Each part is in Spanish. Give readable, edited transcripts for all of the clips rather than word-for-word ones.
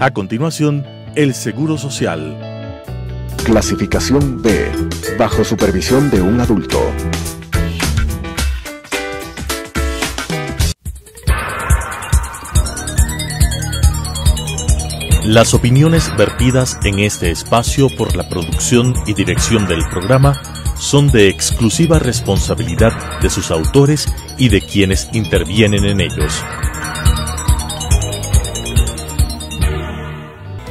A continuación, el Seguro Social. Clasificación B, bajo supervisión de un adulto. Las opiniones vertidas en este espacio por la producción y dirección del programa son de exclusiva responsabilidad de sus autores y de quienes intervienen en ellos.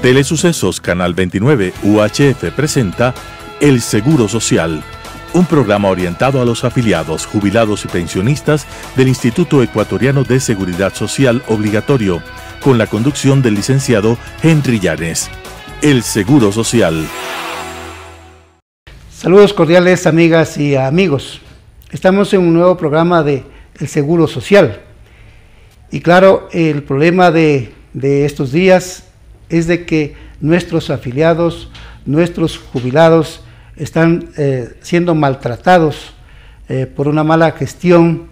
Telesucesos Canal 29 UHF presenta El Seguro Social, un programa orientado a los afiliados, jubilados y pensionistas del Instituto Ecuatoriano de Seguridad Social Obligatorio, con la conducción del licenciado Henry Llanes. El Seguro Social. Saludos cordiales, amigas y amigos. Estamos en un nuevo programa de El Seguro Social. Y claro, el problema de estos días es de que nuestros afiliados, nuestros jubilados están siendo maltratados por una mala gestión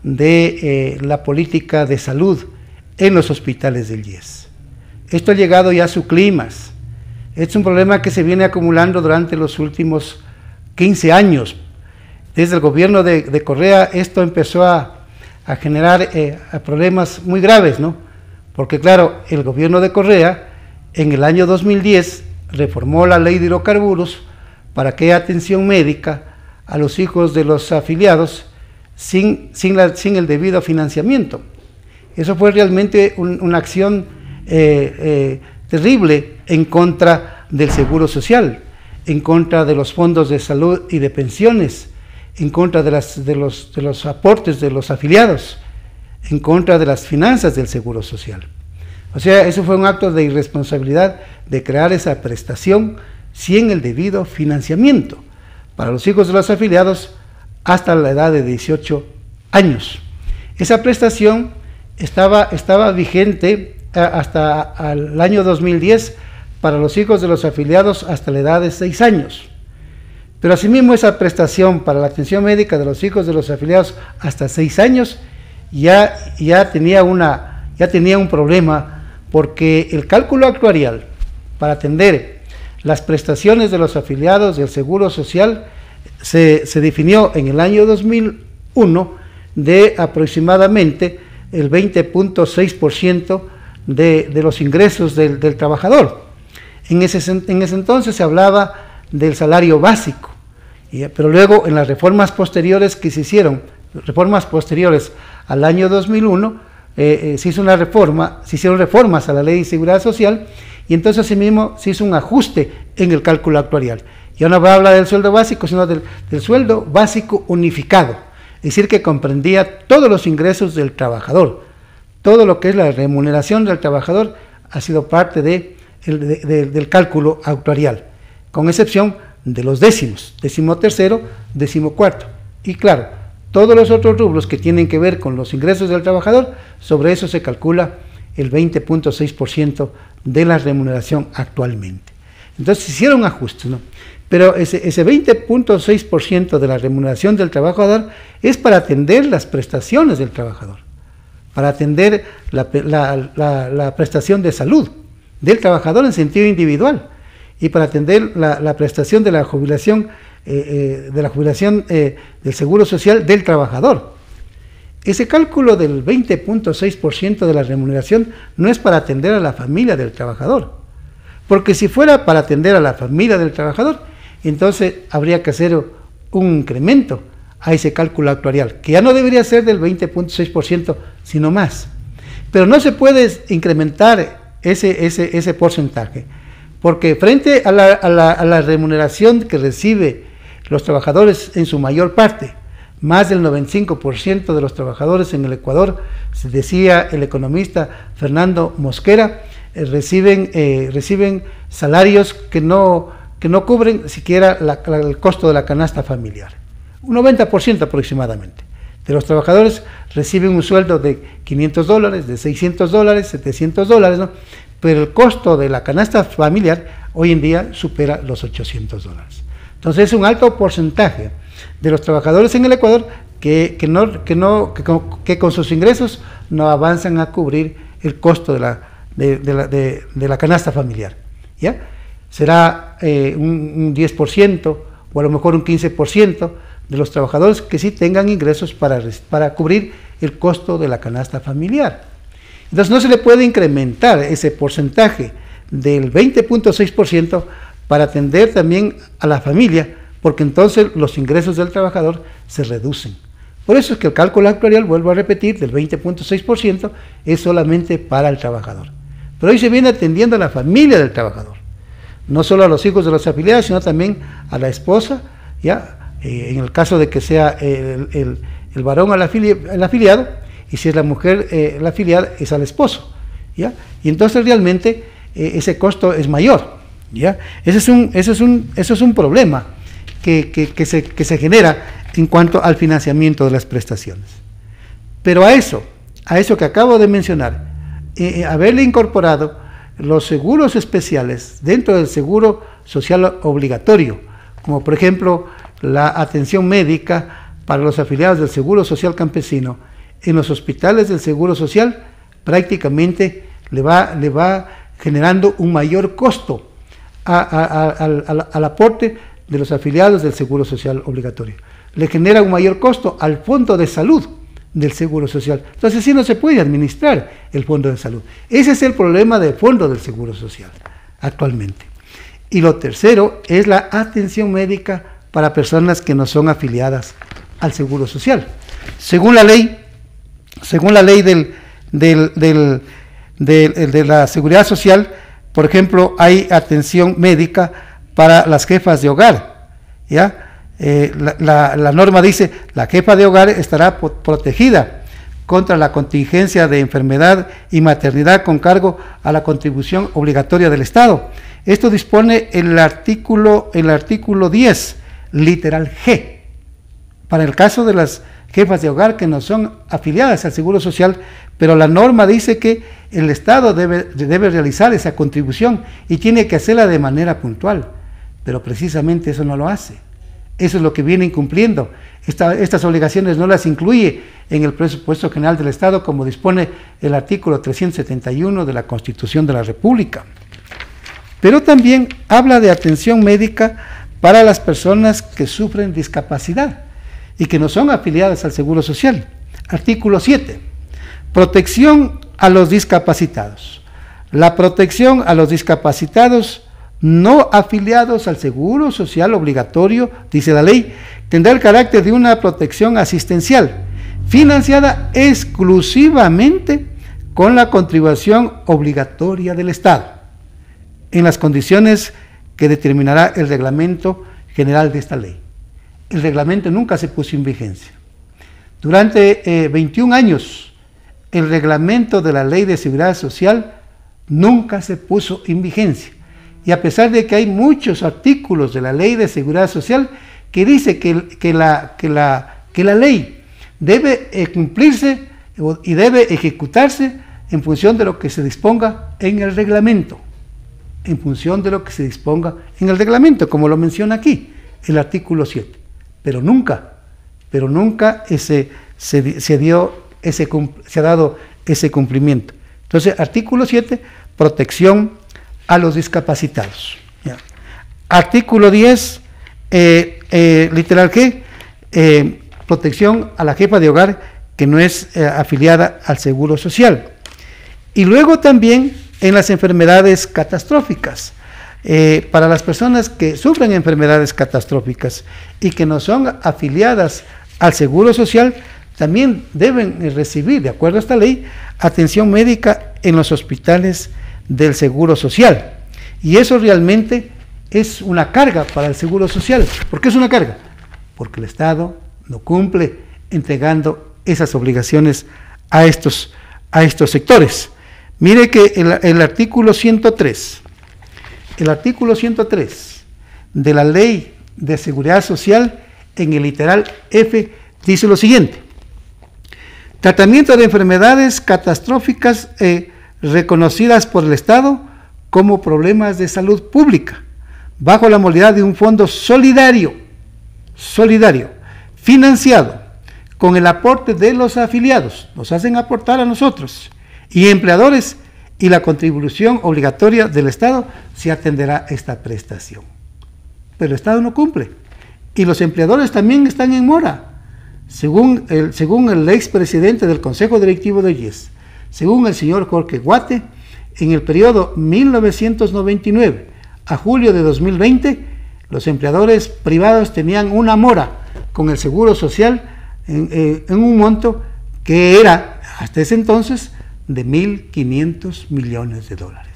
de la política de salud en los hospitales del IES. Esto ha llegado ya a su clímax. Es un problema que se viene acumulando durante los últimos 15 años. Desde el gobierno de Correa esto empezó a generar problemas muy graves, ¿no? Porque claro, el gobierno de Correa en el año 2010 reformó la ley de hidrocarburos para que haya atención médica a los hijos de los afiliados sin el debido financiamiento. Eso fue realmente una acción terrible en contra del Seguro Social, en contra de los fondos de salud y de pensiones, en contra de los aportes de los afiliados, en contra de las finanzas del Seguro Social. O sea, eso fue un acto de irresponsabilidad de crear esa prestación sin el debido financiamiento para los hijos de los afiliados hasta la edad de 18 años. Esa prestación estaba vigente hasta el año 2010 para los hijos de los afiliados hasta la edad de 6 años. Pero asimismo esa prestación para la atención médica de los hijos de los afiliados hasta 6 años ya tenía un problema, porque el cálculo actuarial para atender las prestaciones de los afiliados del Seguro Social se definió en el año 2001 de aproximadamente el 20.6% de los ingresos del trabajador. En ese entonces se hablaba del salario básico, pero luego en las reformas posteriores que se hicieron, reformas posteriores al año 2001, se hicieron reformas a la Ley de Seguridad Social y entonces asimismo se hizo un ajuste en el cálculo actuarial. Ya no habla del sueldo básico, sino del sueldo básico unificado, es decir, que comprendía todos los ingresos del trabajador. Todo lo que es la remuneración del trabajador ha sido parte del cálculo actuarial, con excepción de los décimos, 13º, 14º. Y claro, todos los otros rubros que tienen que ver con los ingresos del trabajador, sobre eso se calcula el 20.6% de la remuneración actualmente. Entonces se hicieron ajustes, ¿no? Pero ese 20.6% de la remuneración del trabajador es para atender las prestaciones del trabajador, para atender la prestación de salud del trabajador en sentido individual y para atender la prestación de la jubilación del Seguro Social del trabajador. Ese cálculo del 20.6% de la remuneración no es para atender a la familia del trabajador, porque si fuera para atender a la familia del trabajador, entonces habría que hacer un incremento a ese cálculo actuarial, que ya no debería ser del 20.6%, sino más. Pero no se puede incrementar ese porcentaje, porque frente a la remuneración que recibe los trabajadores en su mayor parte, más del 95% de los trabajadores en el Ecuador, se decía el economista Fernando Mosquera, reciben salarios que no cubren siquiera el costo de la canasta familiar. Un 90% aproximadamente de los trabajadores reciben un sueldo de $500, de $600, $700, ¿no? Pero el costo de la canasta familiar hoy en día supera los $800. Entonces es un alto porcentaje de los trabajadores en el Ecuador que con sus ingresos no avanzan a cubrir el costo de de la canasta familiar, ¿ya? Será un 10% o a lo mejor un 15% de los trabajadores que sí tengan ingresos para cubrir el costo de la canasta familiar. Entonces no se le puede incrementar ese porcentaje del 20.6% para atender también a la familia, porque entonces los ingresos del trabajador se reducen. Por eso es que el cálculo actuarial, vuelvo a repetir, del 20.6% es solamente para el trabajador. Pero hoy se viene atendiendo a la familia del trabajador, no solo a los hijos de los afiliados, sino también a la esposa, ¿ya? En el caso de que sea el varón el afiliado, y si es la mujer la afiliada, es al esposo, ¿ya? Y entonces realmente ese costo es mayor, ¿ya? Ese es un problema que se genera en cuanto al financiamiento de las prestaciones. Pero a eso que acabo de mencionar, haberle incorporado los seguros especiales dentro del seguro social obligatorio, como por ejemplo la atención médica para los afiliados del Seguro Social Campesino en los hospitales del Seguro Social, prácticamente le va generando un mayor costo al aporte de los afiliados del Seguro Social Obligatorio. Le genera un mayor costo al Fondo de Salud del Seguro Social. Entonces sí no se puede administrar el Fondo de Salud. Ese es el problema del Fondo del Seguro Social actualmente. Y lo tercero es la atención médica para personas que no son afiliadas al Seguro Social. Según la ley de la Seguridad Social, por ejemplo, hay atención médica para las jefas de hogar, ¿ya? La norma dice: la jefa de hogar estará protegida contra la contingencia de enfermedad y maternidad con cargo a la contribución obligatoria del Estado. Esto dispone el artículo 10, literal G, para el caso de las jefas de hogar que no son afiliadas al Seguro Social, pero la norma dice que el Estado debe realizar esa contribución y tiene que hacerla de manera puntual, pero precisamente eso no lo hace. Eso es lo que viene incumpliendo. Estas obligaciones no las incluye en el presupuesto general del Estado, como dispone el artículo 371 de la Constitución de la República. Pero también habla de atención médica para las personas que sufren discapacidad y que no son afiliadas al Seguro Social. Artículo 7. Protección a los discapacitados. La protección a los discapacitados no afiliados al Seguro Social Obligatorio, dice la ley, tendrá el carácter de una protección asistencial, financiada exclusivamente con la contribución obligatoria del Estado, en las condiciones que determinará el reglamento general de esta ley. El reglamento nunca se puso en vigencia. Durante 21 años, el reglamento de la Ley de Seguridad Social nunca se puso en vigencia. Y a pesar de que hay muchos artículos de la Ley de Seguridad Social que dice que la ley debe cumplirse y debe ejecutarse en función de lo que se disponga en el reglamento, como lo menciona aquí, el artículo 7. Pero nunca se ha dado ese cumplimiento. Entonces, artículo 7, protección a los discapacitados. ¿Ya? Artículo 10, literal G, protección a la jefa de hogar que no es afiliada al Seguro Social. Y luego también en las enfermedades catastróficas, para las personas que sufren enfermedades catastróficas y que no son afiliadas al Seguro Social, también deben recibir, de acuerdo a esta ley, atención médica en los hospitales del Seguro Social. Y eso realmente es una carga para el Seguro Social. ¿Por qué es una carga? Porque el Estado no cumple entregando esas obligaciones a estos sectores. Mire que el artículo 103 de la Ley de Seguridad Social, en el literal F, dice lo siguiente: tratamiento de enfermedades catastróficas reconocidas por el Estado como problemas de salud pública, bajo la modalidad de un fondo solidario, financiado con el aporte de los afiliados, nos hacen aportar a nosotros, y empleadores y la contribución obligatoria del Estado, se atenderá esta prestación. Pero el Estado no cumple. Y los empleadores también están en mora. Según el expresidente del Consejo Directivo de IES, según el señor Jorge Guate, en el periodo 1999 a julio de 2020, los empleadores privados tenían una mora con el Seguro Social en un monto que era, hasta ese entonces, de 1.500 millones de dólares.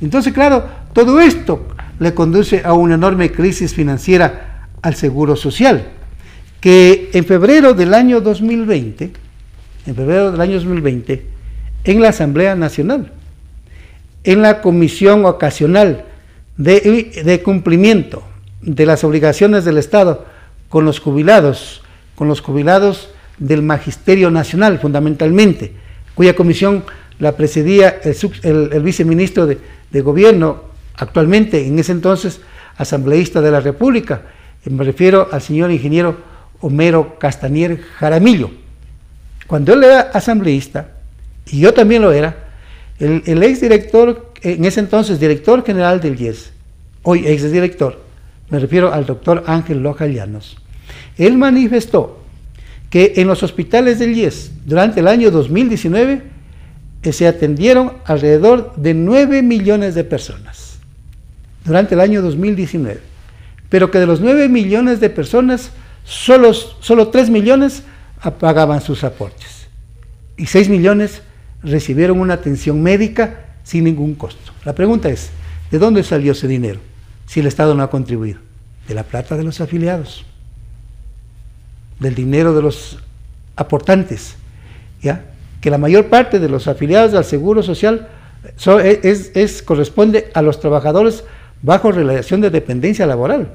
Entonces, claro, todo esto le conduce a una enorme crisis financiera al Seguro Social, que en febrero del año 2020, en la Asamblea Nacional, en la Comisión Ocasional de Cumplimiento de las Obligaciones del Estado con los jubilados del Magisterio Nacional, fundamentalmente, cuya comisión la presidía el viceministro de Gobierno, actualmente, en ese entonces, asambleísta de la República. Me refiero al señor ingeniero Homero Castañer Jaramillo. Cuando él era asambleísta, y yo también lo era, el exdirector, en ese entonces director general del IES, hoy exdirector, me refiero al doctor Ángel Loja Llanos, él manifestó que en los hospitales del IES, durante el año 2019, se atendieron alrededor de 9 millones de personas, durante el año 2019, pero que de los 9 millones de personas, solo 3 millones pagaban sus aportes, y 6 millones recibieron una atención médica sin ningún costo. La pregunta es, ¿de dónde salió ese dinero si el Estado no ha contribuido? De la plata de los afiliados, del dinero de los aportantes, ¿ya? Que la mayor parte de los afiliados al Seguro Social corresponde a los trabajadores bajo relación de dependencia laboral,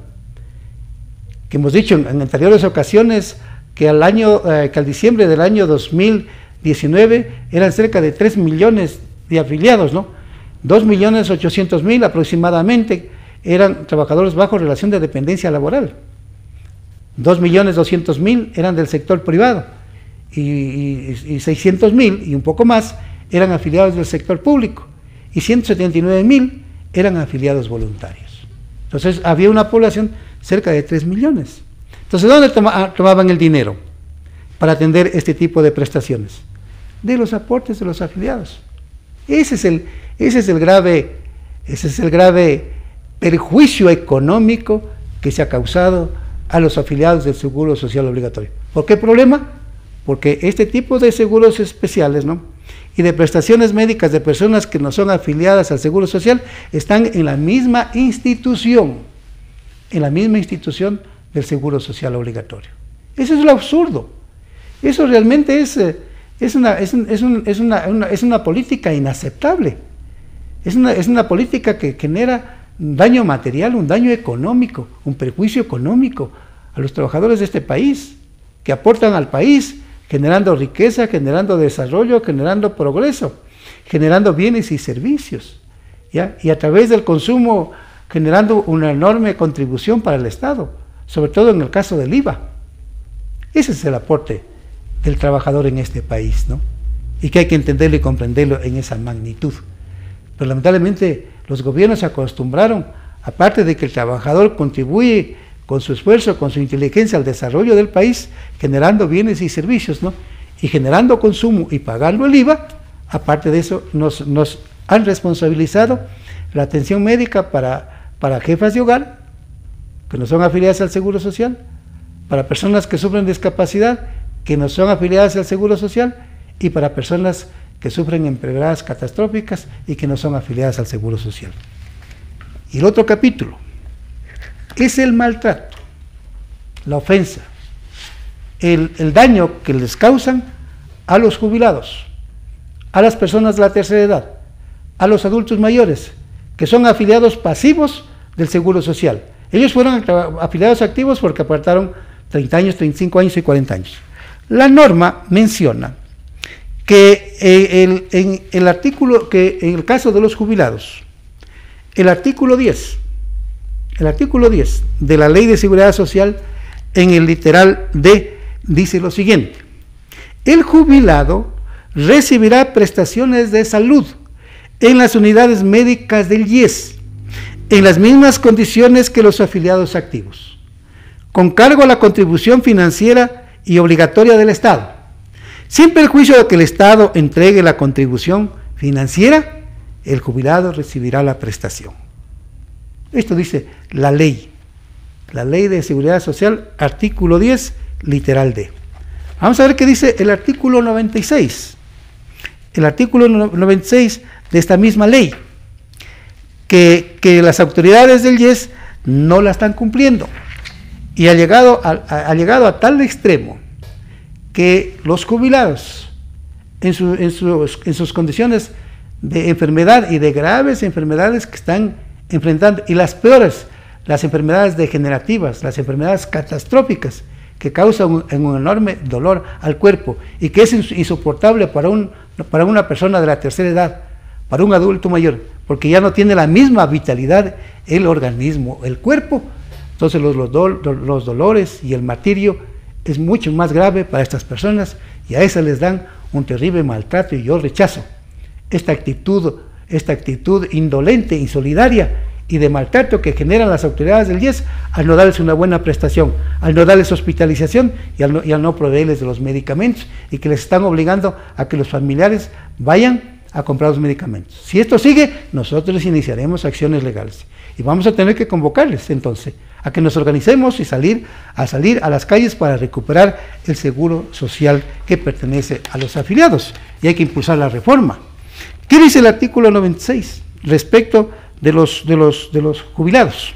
que hemos dicho en anteriores ocasiones que al diciembre del año 2019 eran cerca de 3 millones de afiliados, ¿no? 2.800.000 aproximadamente eran trabajadores bajo relación de dependencia laboral, 2.200.000 eran del sector privado y 600.000 y un poco más eran afiliados del sector público y 179.000 eran afiliados voluntarios. Entonces había una población cerca de 3 millones. Entonces, ¿dónde tomaban el dinero para atender este tipo de prestaciones? De los aportes de los afiliados. Ese es el grave perjuicio económico que se ha causado a los afiliados del Seguro Social Obligatorio. ¿Por qué problema? Porque este tipo de seguros especiales, ¿no?, y de prestaciones médicas de personas que no son afiliadas al Seguro Social están en la misma institución del Seguro Social Obligatorio. Eso es lo absurdo. Eso realmente es una política inaceptable. Es una política que genera un daño material, un daño económico, un perjuicio económico a los trabajadores de este país, que aportan al país, generando riqueza, generando desarrollo, generando progreso, generando bienes y servicios, ¿ya? Y a través del consumo generando una enorme contribución para el Estado, sobre todo en el caso del IVA. Ese es el aporte del trabajador en este país, ¿no? Y que hay que entenderlo y comprenderlo en esa magnitud. Pero lamentablemente los gobiernos se acostumbraron, aparte de que el trabajador contribuye con su esfuerzo, con su inteligencia al desarrollo del país, generando bienes y servicios, ¿no?, y generando consumo y pagando el IVA, aparte de eso nos han responsabilizado la atención médica para jefas de hogar, que no son afiliadas al Seguro Social, para personas que sufren discapacidad, que no son afiliadas al Seguro Social, y para personas que sufren enfermedades catastróficas y que no son afiliadas al Seguro Social. Y el otro capítulo es el maltrato, la ofensa, el daño que les causan a los jubilados, a las personas de la tercera edad, a los adultos mayores, que son afiliados pasivos del Seguro Social. Ellos fueron afiliados activos porque aportaron 30 años, 35 años y 40 años. La norma menciona que en el caso de los jubilados, el artículo 10 de la Ley de Seguridad Social, en el literal D, dice lo siguiente: el jubilado recibirá prestaciones de salud en las unidades médicas del IES, en las mismas condiciones que los afiliados activos, con cargo a la contribución financiera y obligatoria del Estado. Sin perjuicio de que el Estado entregue la contribución financiera, el jubilado recibirá la prestación. Esto dice la ley de Seguridad Social, artículo 10, literal D. Vamos a ver qué dice el artículo 96. El artículo 96 de esta misma ley, que las autoridades del IES no la están cumpliendo, y ha llegado a tal extremo que los jubilados en sus condiciones de enfermedad y de graves enfermedades que están enfrentando, y las peores, las enfermedades degenerativas, las enfermedades catastróficas que causan un enorme dolor al cuerpo y que es insoportable para una persona de la tercera edad, para un adulto mayor, porque ya no tiene la misma vitalidad el organismo, el cuerpo. Entonces los dolores y el martirio es mucho más grave para estas personas, y a esas les dan un terrible maltrato, y yo rechazo esta actitud indolente, insolidaria y de maltrato que generan las autoridades del IES al no darles una buena prestación, al no darles hospitalización y al no proveerles de los medicamentos, y que les están obligando a que los familiares vayan a comprar los medicamentos. Si esto sigue, nosotros iniciaremos acciones legales y vamos a tener que convocarles entonces a que nos organicemos y salir a las calles para recuperar el seguro social que pertenece a los afiliados, y hay que impulsar la reforma. ¿Qué dice el artículo 96 respecto de los jubilados?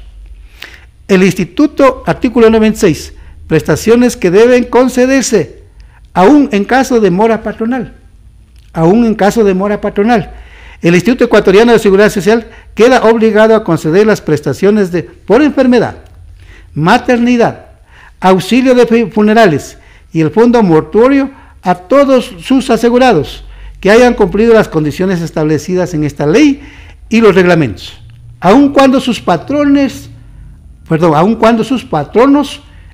El instituto, artículo 96, prestaciones que deben concederse aún en caso de mora patronal. Aún en caso de mora patronal, el Instituto Ecuatoriano de Seguridad Social queda obligado a conceder las prestaciones por enfermedad, maternidad, auxilio de funerales y el fondo mortuorio a todos sus asegurados que hayan cumplido las condiciones establecidas en esta ley y los reglamentos, aun cuando sus patronos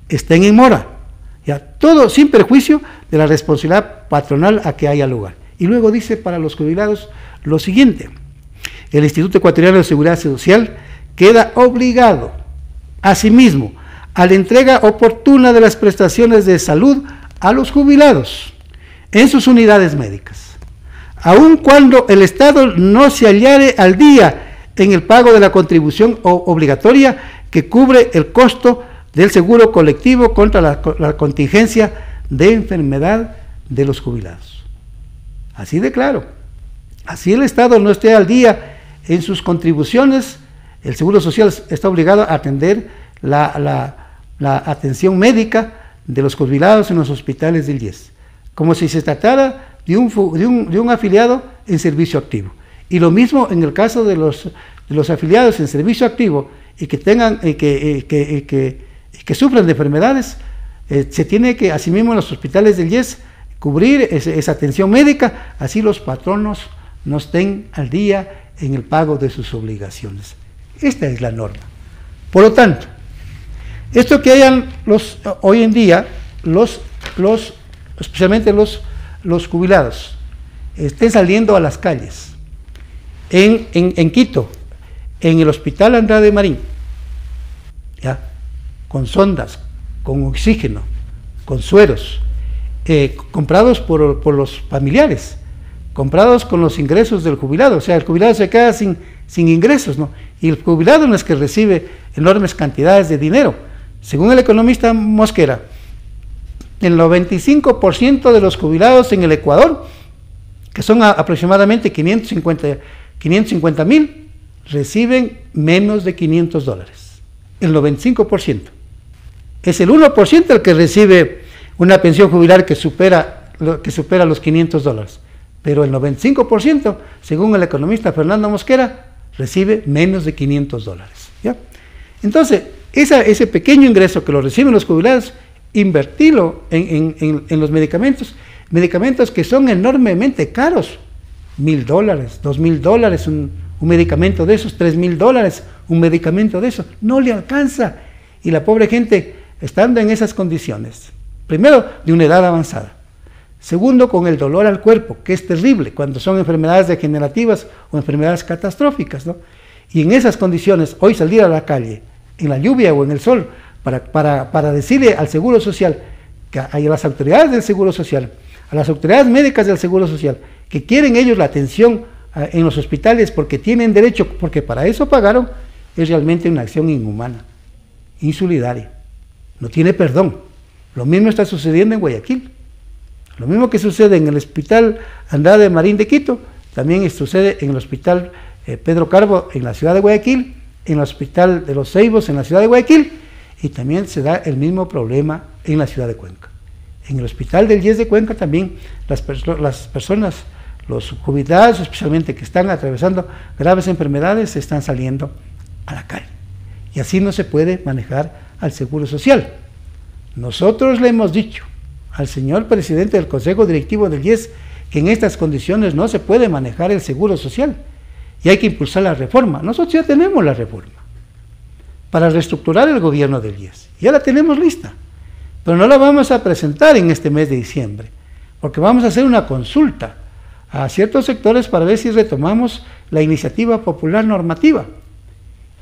estén en mora, ya, todo sin perjuicio de la responsabilidad patronal a que haya lugar. Y luego dice para los jubilados lo siguiente: el Instituto Ecuatoriano de Seguridad Social queda obligado asimismo a la entrega oportuna de las prestaciones de salud a los jubilados en sus unidades médicas, aun cuando el Estado no se hallare al día en el pago de la contribución obligatoria que cubre el costo del seguro colectivo contra la contingencia de enfermedad de los jubilados. Así de claro. Así el Estado no esté al día en sus contribuciones, el Seguro Social está obligado a atender la atención médica de los jubilados en los hospitales del IES, como si se tratara de un afiliado en servicio activo. Y lo mismo en el caso de los afiliados en servicio activo y que tengan que sufran de enfermedades, se tiene que, asimismo en los hospitales del IES, cubrir esa atención médica, así los patronos no estén al día en el pago de sus obligaciones. Esta es la norma. Por lo tanto, esto que hayan hoy en día, especialmente los jubilados, estén saliendo a las calles, en Quito, en el Hospital Andrade Marín, ¿ya?, con sondas, con oxígeno, con sueros, comprados por los familiares, comprados con los ingresos del jubilado. O sea, el jubilado se queda sin ingresos, ¿no? Y el jubilado no es que recibe enormes cantidades de dinero. Según el economista Mosquera, el 95% de los jubilados en el Ecuador, que son aproximadamente 550,000, reciben menos de $500. El 95%. Es el 1% el que recibe una pensión jubilar que supera los $500. Pero el 95%, según el economista Fernando Mosquera, recibe menos de $500. ¿Ya? Entonces, ese pequeño ingreso que lo reciben los jubilados, invertirlo en los medicamentos que son enormemente caros. $1,000, $2,000 un medicamento de esos, $3,000 un medicamento de esos, no le alcanza. Y la pobre gente, estando en esas condiciones, primero, de una edad avanzada, Segundo, con el dolor al cuerpo, que es terrible cuando son enfermedades degenerativas o enfermedades catastróficas, ¿no? Y en esas condiciones, hoy salir a la calle, en la lluvia o en el sol, para decirle al Seguro Social, a las autoridades del Seguro Social, a las autoridades médicas del Seguro Social, que quieren ellos la atención en los hospitales porque tienen derecho, porque para eso pagaron, es realmente una acción inhumana, insolidaria, no tiene perdón. Lo mismo está sucediendo en Guayaquil. Lo mismo que sucede en el Hospital Andrade Marín de Quito, también sucede en el Hospital Pedro Carbo en la ciudad de Guayaquil, en el Hospital de los Ceibos en la ciudad de Guayaquil, y también se da el mismo problema en la ciudad de Cuenca. En el Hospital del IES de Cuenca también las personas, los jubilados especialmente que están atravesando graves enfermedades, están saliendo a la calle. Y así no se puede manejar al Seguro Social. Nosotros le hemos dicho al señor presidente del Consejo Directivo del IES que en estas condiciones no se puede manejar el Seguro Social y hay que impulsar la reforma. Nosotros ya tenemos la reforma para reestructurar el gobierno del IES, ya la tenemos lista, pero no la vamos a presentar en este mes de diciembre, porque vamos a hacer una consulta a ciertos sectores para ver si retomamos la iniciativa popular normativa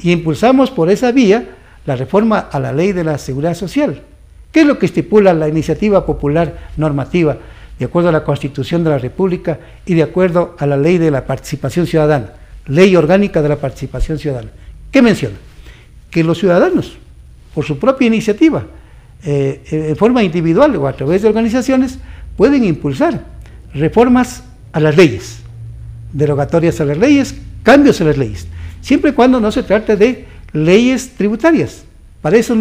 y impulsamos por esa vía la reforma a la ley de la seguridad social. ¿Qué es lo que estipula la iniciativa popular normativa de acuerdo a la Constitución de la República y de acuerdo a la ley de la participación ciudadana, ley orgánica de la participación ciudadana? ¿Qué menciona? Que los ciudadanos, por su propia iniciativa, en forma individual o a través de organizaciones, pueden impulsar reformas a las leyes, derogatorias a las leyes, cambios a las leyes, siempre y cuando no se trate de leyes tributarias. Para eso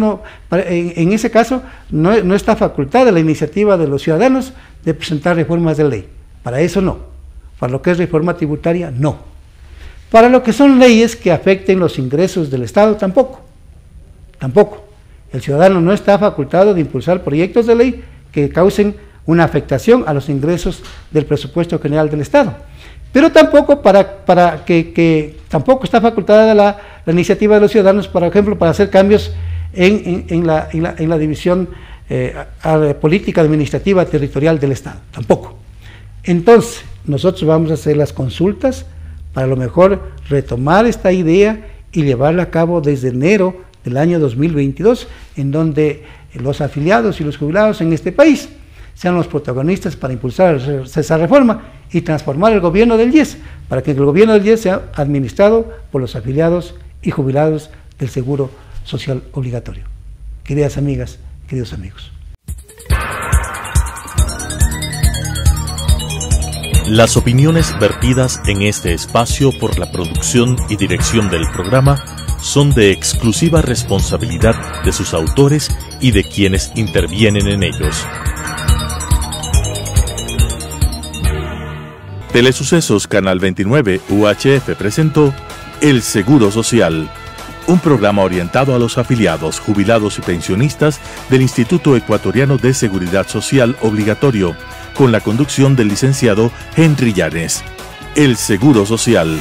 en ese caso no está facultada la iniciativa de los ciudadanos de presentar reformas de ley. Para eso no. Para lo que es reforma tributaria, no. Para lo que son leyes que afecten los ingresos del Estado, tampoco. Tampoco. El ciudadano no está facultado de impulsar proyectos de ley que causen una afectación a los ingresos del presupuesto general del Estado. Pero tampoco tampoco está facultada la iniciativa de los ciudadanos, por ejemplo, para hacer cambios en la división política administrativa territorial del Estado, tampoco. Entonces, nosotros vamos a hacer las consultas para a lo mejor retomar esta idea y llevarla a cabo desde enero del año 2022, en donde los afiliados y los jubilados en este país sean los protagonistas para impulsar esa reforma y transformar el gobierno del IES, para que el gobierno del IES sea administrado por los afiliados y jubilados del Seguro Social Obligatorio. Queridas amigas, queridos amigos. Las opiniones vertidas en este espacio por la producción y dirección del programa son de exclusiva responsabilidad de sus autores y de quienes intervienen en ellos. Telesucesos Canal 29 UHF presentó El Seguro Social, un programa orientado a los afiliados, jubilados y pensionistas del Instituto Ecuatoriano de Seguridad Social Obligatorio, con la conducción del licenciado Henry Llanes. El Seguro Social.